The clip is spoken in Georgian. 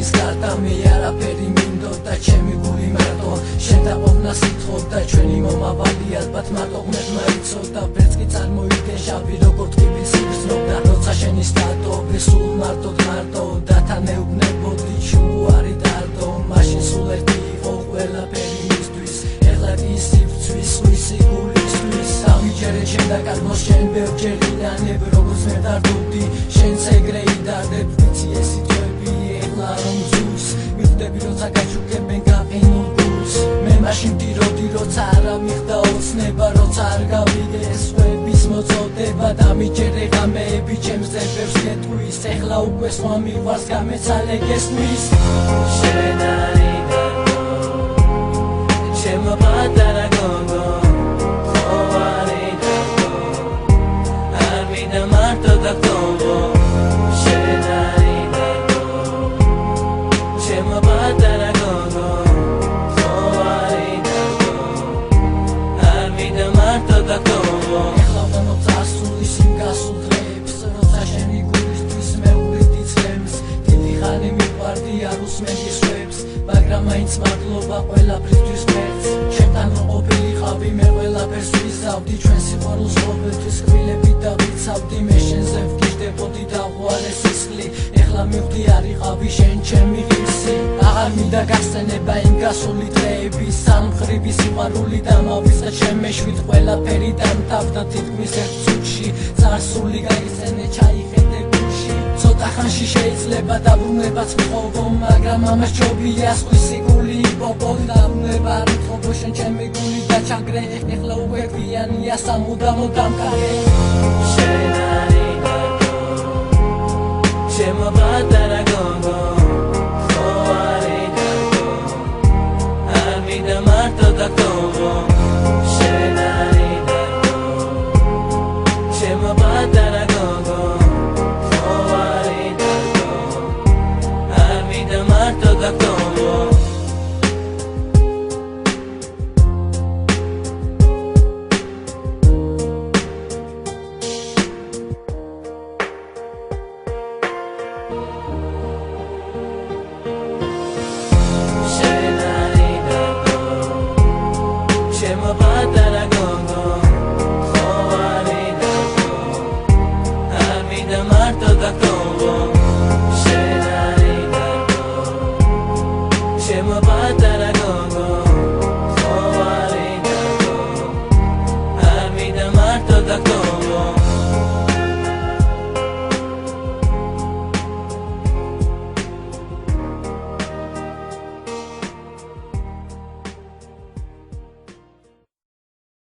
შენის გარდა მე არაფერი მინდოდა ჩემი გული მარტო შენ დაყონა სიტყობდა ჩვენი მომავალი ალბათ მარტო ღმერთმა იცოდა ვერც კი წარმოიდგენ შავი როგორ ტკივილს იგრძნობდა როცა შენი სტატობი სულ მარტო და თან ეუბნებოდი ჩუარი დარდო მაშინ სულ ერთი იყო ყველაფერი მისთვის ეხლა კი სივრცვის სხვისი გულისთვის ამიჯერე ჩემ დაკარგოს შენ ბევრჯერ ინანებ როგორც მე დარდობდი შენც ეგრე იდარდებ ვიცი ეს სიტყვები ეხლა რომ ზურს მივხვდები როცა გაჩუქებენ გაყინულ გულს მე მაშინ ვდიროდი როცა არ ამიხდა ოცნება როცა არ გავიგე სხვების მოწოდება დამიჯერე ღამეები ჩემს წერებს გეტყვის ეხლა უკვე სხვა მიყვარს გამეცალე გესმის შენ არიდანო ჩემო პატარა გოგო ხო არიდანო არ მინდა მარტო დაგტოვო შენ არიდანო ჩემო პატარა გოგო ხო არიდანო არ მინდა მარტო დაგტოვო ეხლა ვამბობ წასულის იმ გასულ დღეებს როცა შენი გულისთვის მეუღლითი წლებს დიდი ხანი მიყვარდი არ უსმენდი სხვებს მაგრამ მაინც მადლობა ყველაფრისთვის ღმერთს ჩემთან რო ყოფილიყავი მე ყველაფერს ვიზავდი ჩვენ სიყვარულს ყოველთვის ხვილებით დავიცავდი მე შენზე ვგიჟდებოდი დავღვარე სისხლი ეხლა მივხვდი არ იყავი შენ ჩემი ღირსი აღარ მინდა გახსენება იმ გასული დღეები სამმხრივი სიყვარული დამავიწყე ჩემ მეშვიდ ყველაფერი დამთავრდა თითქმის ერთ წუთში წარსული გაიხსენე ჩაიხედე გულში ცოტა ხანში შეიძლება დაბრუნებაც მხოვო მაგრამ ამას ჯობია სხვისი გული იპოვო დაბრუნება არ მხოვო შენ ჩემი გული დაჩაგრე ეხლა უკვე გვიანია სამუდამოდ დამკარგე შენ არიდანო ჩემო პატარა გოგო ხო არიდანო არ მინდა მარტო დაგტოვო შენ არიდანო ჩემო პატარა გოგო ხო არიდანო არ მინდა მარტო დაგტოვო Chema patara gongo, ho aridato, amida marto da congo. Chena aridato, chema patara gongo.